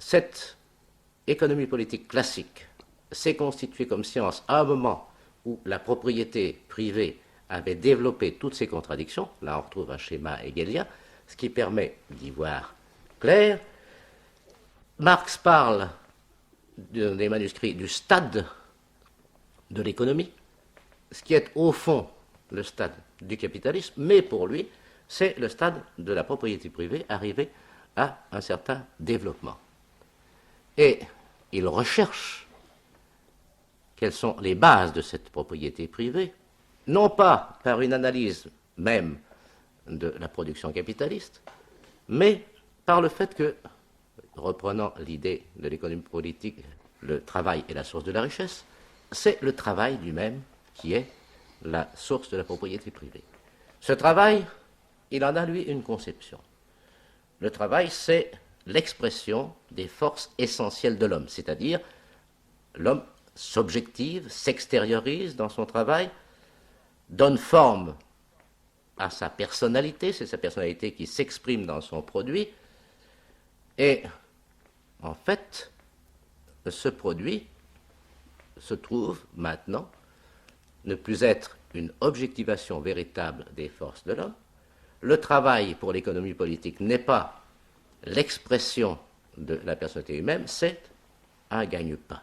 Cette économie politique classique s'est constituée comme science à un moment où la propriété privée avait développé toutes ces contradictions. Là, on retrouve un schéma hegelien, ce qui permet d'y voir clair. Marx parle des manuscrits du stade de l'économie, ce qui est au fond le stade du capitalisme, mais pour lui, c'est le stade de la propriété privée arrivé à un certain développement. Et il recherche quelles sont les bases de cette propriété privée, non pas par une analyse même de la production capitaliste, mais par le fait que, reprenant l'idée de l'économie politique, le travail est la source de la richesse, c'est le travail lui-même qui est la source de la propriété privée. Ce travail, il en a, lui, une conception. Le travail, c'est l'expression des forces essentielles de l'homme, c'est-à-dire l'homme s'objective, s'extériorise dans son travail, donne forme à sa personnalité, c'est sa personnalité qui s'exprime dans son produit, et en fait, ce produit se trouve maintenant ne plus être une objectivation véritable des forces de l'homme. Le travail pour l'économie politique n'est pas l'expression de la personnalité humaine, c'est un gagne-pain.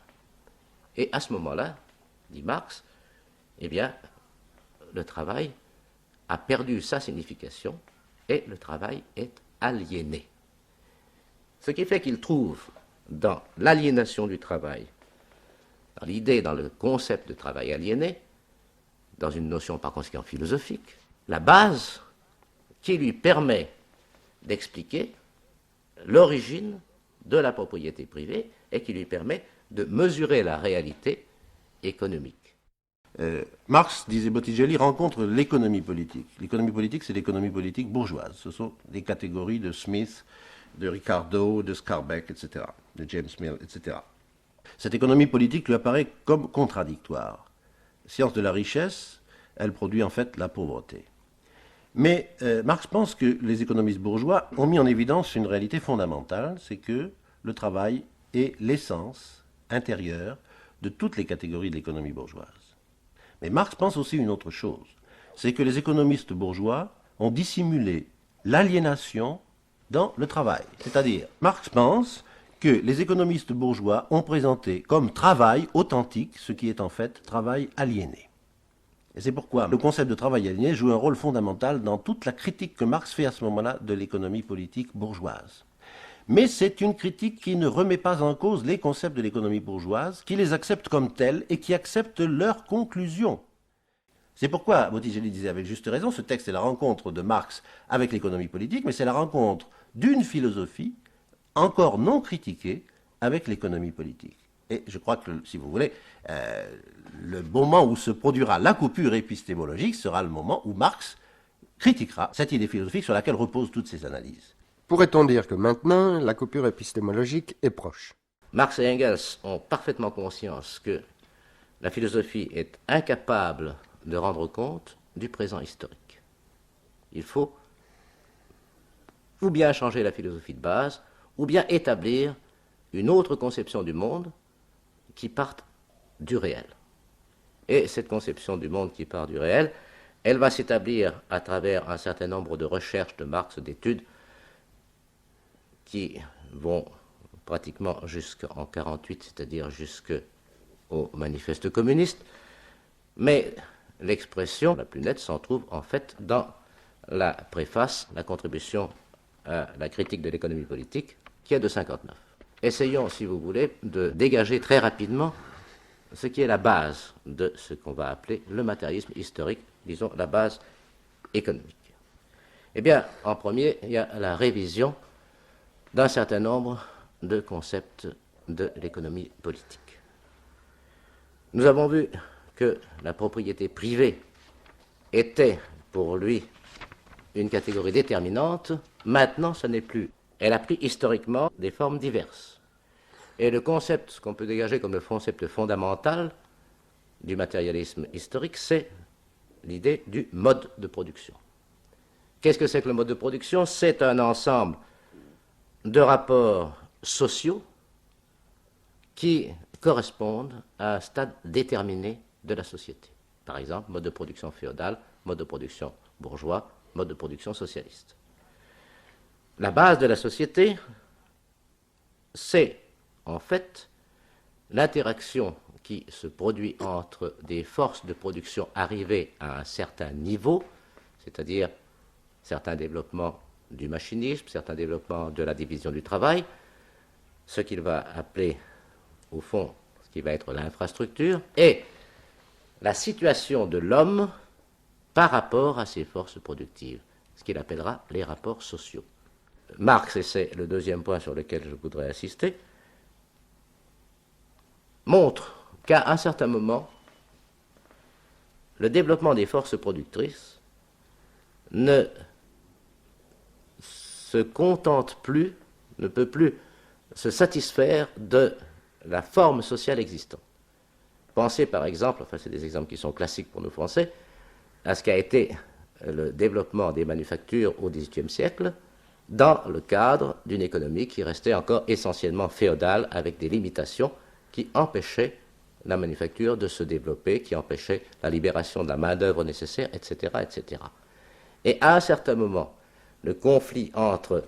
Et à ce moment-là, dit Marx, eh bien, le travail a perdu sa signification et le travail est aliéné. Ce qui fait qu'il trouve dans l'aliénation du travail, dans l'idée, dans le concept de travail aliéné, dans une notion par conséquent philosophique, la base qui lui permet d'expliquer l'origine de la propriété privée et qui lui permet de mesurer la réalité économique. Marx, disait Bottigelli, rencontre l'économie politique. L'économie politique, c'est l'économie politique bourgeoise. Ce sont des catégories de Smith, de Ricardo, de Skarbek, etc., de James Mill, etc. Cette économie politique lui apparaît comme contradictoire. Science de la richesse, elle produit en fait la pauvreté. Mais Marx pense que les économistes bourgeois ont mis en évidence une réalité fondamentale, c'est que le travail est l'essence intérieure de toutes les catégories de l'économie bourgeoise. Mais Marx pense aussi une autre chose, c'est que les économistes bourgeois ont dissimulé l'aliénation dans le travail. C'est-à-dire, Marx pense que les économistes bourgeois ont présenté comme travail authentique ce qui est en fait travail aliéné. Et c'est pourquoi le concept de travail aliéné joue un rôle fondamental dans toute la critique que Marx fait à ce moment-là de l'économie politique bourgeoise. Mais c'est une critique qui ne remet pas en cause les concepts de l'économie bourgeoise, qui les accepte comme tels et qui accepte leurs conclusions. C'est pourquoi Bottigelli disait avec juste raison, ce texte est la rencontre de Marx avec l'économie politique, mais c'est la rencontre d'une philosophie encore non critiquée avec l'économie politique. Et je crois que, si vous voulez, le moment où se produira la coupure épistémologique sera le moment où Marx critiquera cette idée philosophique sur laquelle reposent toutes ces analyses. Pourrait-on dire que maintenant, la coupure épistémologique est proche? Marx et Engels ont parfaitement conscience que la philosophie est incapable de rendre compte du présent historique. Il faut ou bien changer la philosophie de base, ou bien établir une autre conception du monde qui parte du réel. Et cette conception du monde qui part du réel, elle va s'établir à travers un certain nombre de recherches de Marx, d'études, qui vont pratiquement jusqu'en 1948, c'est-à-dire jusqu'au manifeste communiste, mais l'expression la plus nette s'en trouve en fait dans la préface, la contribution à la critique de l'économie politique, qui est de 1959. Essayons, si vous voulez, de dégager très rapidement ce qui est la base de ce qu'on va appeler le matérialisme historique, disons la base économique. Eh bien, en premier, il y a la révision d'un certain nombre de concepts de l'économie politique. Nous avons vu que la propriété privée était pour lui une catégorie déterminante. Maintenant, ce n'est plus. Elle a pris historiquement des formes diverses. Et le concept, ce qu'on peut dégager comme le concept fondamental du matérialisme historique, c'est l'idée du mode de production. Qu'est-ce que c'est que le mode de production? C'est un ensemble de rapports sociaux qui correspondent à un stade déterminé de la société. Par exemple, mode de production féodal, mode de production bourgeois, mode de production socialiste. La base de la société, c'est en fait l'interaction qui se produit entre des forces de production arrivées à un certain niveau, c'est-à-dire certains développements du machinisme, certains développements de la division du travail, ce qu'il va appeler, au fond, ce qui va être l'infrastructure, et la situation de l'homme par rapport à ces forces productives, ce qu'il appellera les rapports sociaux. Marx, et c'est le deuxième point sur lequel je voudrais insister, montre qu'à un certain moment, le développement des forces productrices ne se contente plus, ne peut plus se satisfaire de la forme sociale existante. Pensez par exemple, enfin c'est des exemples qui sont classiques pour nous Français, à ce qu'a été le développement des manufactures au XVIIIe siècle dans le cadre d'une économie qui restait encore essentiellement féodale avec des limitations qui empêchaient la manufacture de se développer, qui empêchaient la libération de la main-d'œuvre nécessaire, etc., etc. Et à un certain moment, le conflit entre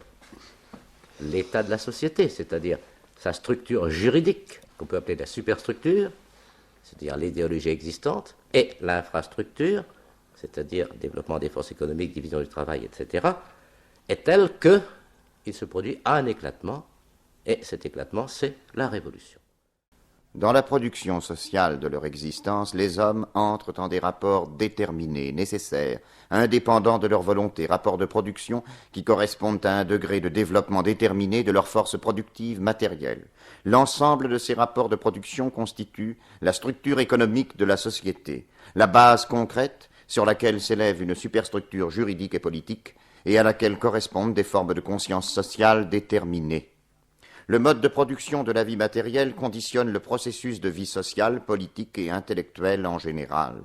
l'état de la société, c'est-à-dire sa structure juridique, qu'on peut appeler la superstructure, c'est-à-dire l'idéologie existante, et l'infrastructure, c'est-à-dire développement des forces économiques, division du travail, etc., est tel qu'il se produit un éclatement, et cet éclatement, c'est la révolution. Dans la production sociale de leur existence, les hommes entrent en des rapports déterminés, nécessaires, indépendants de leur volonté, rapports de production qui correspondent à un degré de développement déterminé de leur force productive matérielle. L'ensemble de ces rapports de production constitue la structure économique de la société, la base concrète sur laquelle s'élève une superstructure juridique et politique et à laquelle correspondent des formes de conscience sociale déterminées. Le mode de production de la vie matérielle conditionne le processus de vie sociale, politique et intellectuelle en général.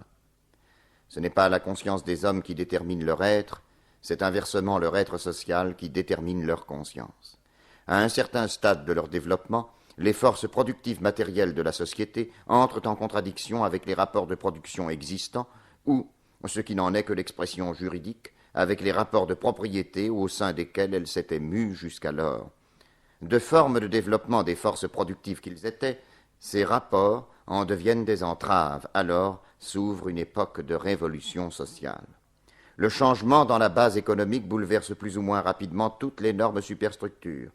Ce n'est pas la conscience des hommes qui détermine leur être, c'est inversement leur être social qui détermine leur conscience. À un certain stade de leur développement, les forces productives matérielles de la société entrent en contradiction avec les rapports de production existants ou, ce qui n'en est que l'expression juridique, avec les rapports de propriété au sein desquels elles s'étaient mues jusqu'alors. De formes de développement des forces productives qu'ils étaient, ces rapports en deviennent des entraves. Alors s'ouvre une époque de révolution sociale. Le changement dans la base économique bouleverse plus ou moins rapidement toutes les normes superstructures.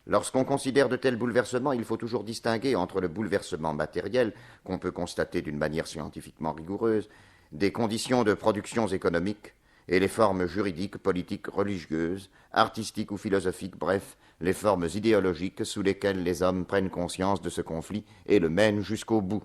Lorsqu'on considère de tels bouleversements, il faut toujours distinguer entre le bouleversement matériel, qu'on peut constater d'une manière scientifiquement rigoureuse, des conditions de production économiques, et les formes juridiques, politiques, religieuses, artistiques ou philosophiques, bref, les formes idéologiques sous lesquelles les hommes prennent conscience de ce conflit et le mènent jusqu'au bout.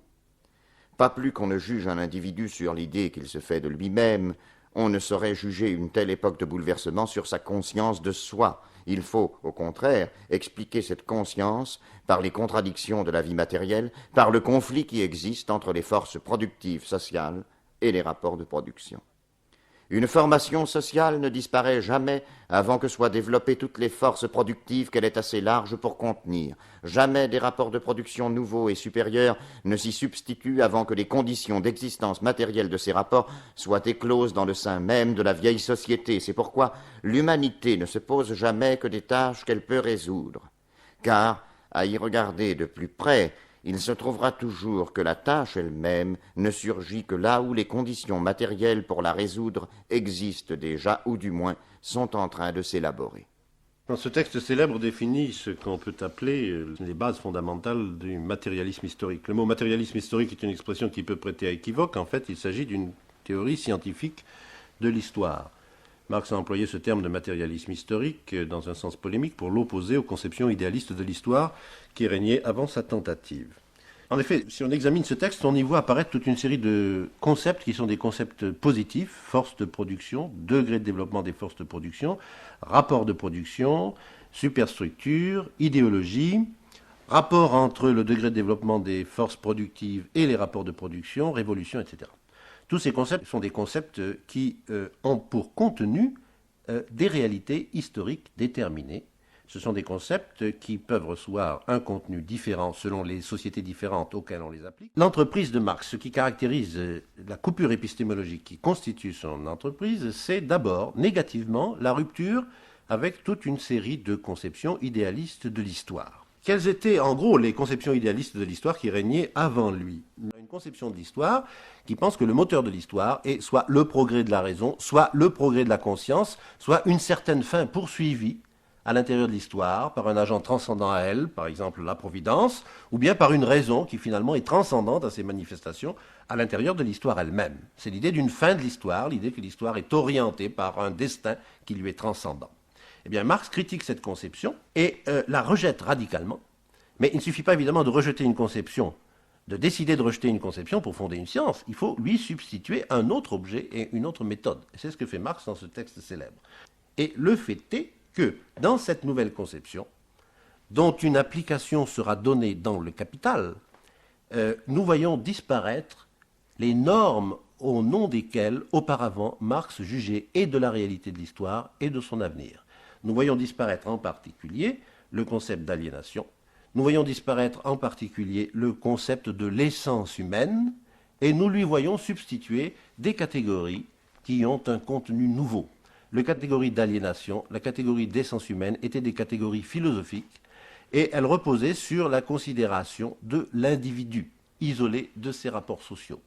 Pas plus qu'on ne juge un individu sur l'idée qu'il se fait de lui-même, on ne saurait juger une telle époque de bouleversement sur sa conscience de soi. Il faut, au contraire, expliquer cette conscience par les contradictions de la vie matérielle, par le conflit qui existe entre les forces productives sociales et les rapports de production. Une formation sociale ne disparaît jamais avant que soient développées toutes les forces productives qu'elle est assez large pour contenir. Jamais des rapports de production nouveaux et supérieurs ne s'y substituent avant que les conditions d'existence matérielle de ces rapports soient écloses dans le sein même de la vieille société. C'est pourquoi l'humanité ne se pose jamais que des tâches qu'elle peut résoudre. Car, à y regarder de plus près, il se trouvera toujours que la tâche elle-même ne surgit que là où les conditions matérielles pour la résoudre existent déjà, ou du moins sont en train de s'élaborer. Dans ce texte célèbre définit ce qu'on peut appeler les bases fondamentales du matérialisme historique. Le mot matérialisme historique est une expression qui peut prêter à équivoque. En fait, il s'agit d'une théorie scientifique de l'histoire. Marx a employé ce terme de matérialisme historique dans un sens polémique pour l'opposer aux conceptions idéalistes de l'histoire qui régnaient avant sa tentative. En effet, si on examine ce texte, on y voit apparaître toute une série de concepts qui sont des concepts positifs: force de production, degré de développement des forces de production, rapport de production, superstructure, idéologie, rapport entre le degré de développement des forces productives et les rapports de production, révolution, etc. Tous ces concepts sont des concepts qui ont pour contenu des réalités historiques déterminées Ce sont des concepts qui peuvent recevoir un contenu différent selon les sociétés différentes auxquelles on les applique. L'entreprise de Marx, ce qui caractérise la coupure épistémologique qui constitue son entreprise, c'est d'abord négativement la rupture avec toute une série de conceptions idéalistes de l'histoire. Quelles étaient en gros les conceptions idéalistes de l'histoire qui régnaient avant lui? Une conception de l'histoire qui pense que le moteur de l'histoire est soit le progrès de la raison, soit le progrès de la conscience, soit une certaine fin poursuivie à l'intérieur de l'histoire, par un agent transcendant à elle, par exemple la Providence, ou bien par une raison qui finalement est transcendante à ses manifestations à l'intérieur de l'histoire elle-même. C'est l'idée d'une fin de l'histoire, l'idée que l'histoire est orientée par un destin qui lui est transcendant. Eh bien, Marx critique cette conception et la rejette radicalement, mais il ne suffit pas évidemment de rejeter une conception, de décider de rejeter une conception pour fonder une science, il faut lui substituer un autre objet et une autre méthode. Et c'est ce que fait Marx dans ce texte célèbre. Et le fait est que dans cette nouvelle conception, dont une application sera donnée dans le Capital, nous voyons disparaître les normes au nom desquelles, auparavant, Marx jugeait et de la réalité de l'histoire et de son avenir. Nous voyons disparaître en particulier le concept d'aliénation, nous voyons disparaître en particulier le concept de l'essence humaine, et nous lui voyons substituer des catégories qui ont un contenu nouveau. La catégorie d'aliénation, la catégorie d'essence humaine étaient des catégories philosophiques et elles reposaient sur la considération de l'individu, isolé de ses rapports sociaux.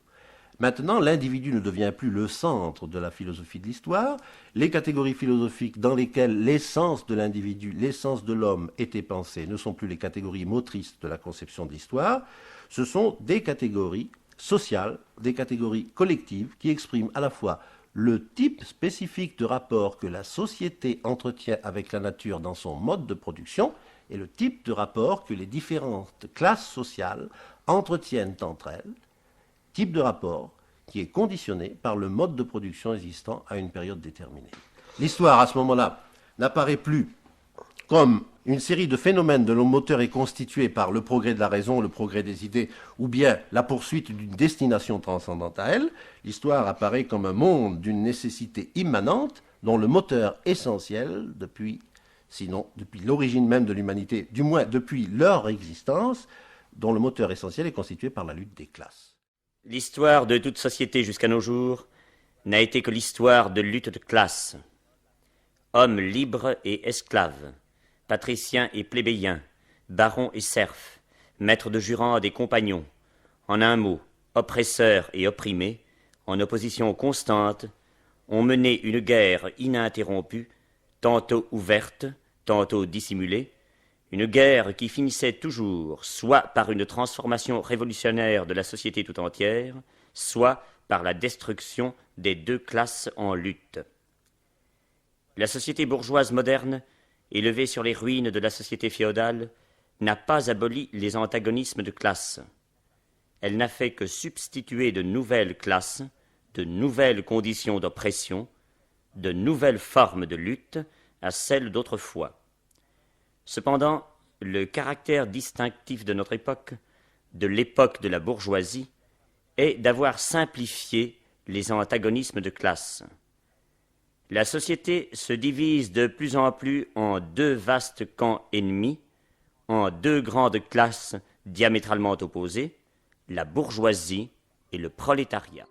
Maintenant, l'individu ne devient plus le centre de la philosophie de l'histoire. Les catégories philosophiques dans lesquelles l'essence de l'individu, l'essence de l'homme était pensée ne sont plus les catégories motrices de la conception de l'histoire. Ce sont des catégories sociales, des catégories collectives qui expriment à la fois le type spécifique de rapport que la société entretient avec la nature dans son mode de production et le type de rapport que les différentes classes sociales entretiennent entre elles, type de rapport qui est conditionné par le mode de production existant à une période déterminée. L'histoire, à ce moment-là, n'apparaît plus comme une série de phénomènes dont le moteur est constitué par le progrès de la raison, le progrès des idées, ou bien la poursuite d'une destination transcendante à elle. L'histoire apparaît comme un monde d'une nécessité immanente, dont le moteur essentiel, sinon depuis l'origine même de l'humanité, du moins depuis leur existence, dont le moteur essentiel est constitué par la lutte des classes. L'histoire de toute société jusqu'à nos jours n'a été que l'histoire de lutte de classe. Hommes libres et esclaves, patriciens et plébéiens, barons et serfs, maîtres de jurande et compagnons, en un mot, oppresseurs et opprimés, en opposition constante, ont mené une guerre ininterrompue, tantôt ouverte, tantôt dissimulée, une guerre qui finissait toujours soit par une transformation révolutionnaire de la société tout entière, soit par la destruction des deux classes en lutte. La société bourgeoise moderne, élevée sur les ruines de la société féodale, n'a pas aboli les antagonismes de classe. Elle n'a fait que substituer de nouvelles classes, de nouvelles conditions d'oppression, de nouvelles formes de lutte à celles d'autrefois. Cependant, le caractère distinctif de notre époque, de l'époque de la bourgeoisie, est d'avoir simplifié les antagonismes de classe. La société se divise de plus en plus en deux vastes camps ennemis, en deux grandes classes diamétralement opposées, la bourgeoisie et le prolétariat.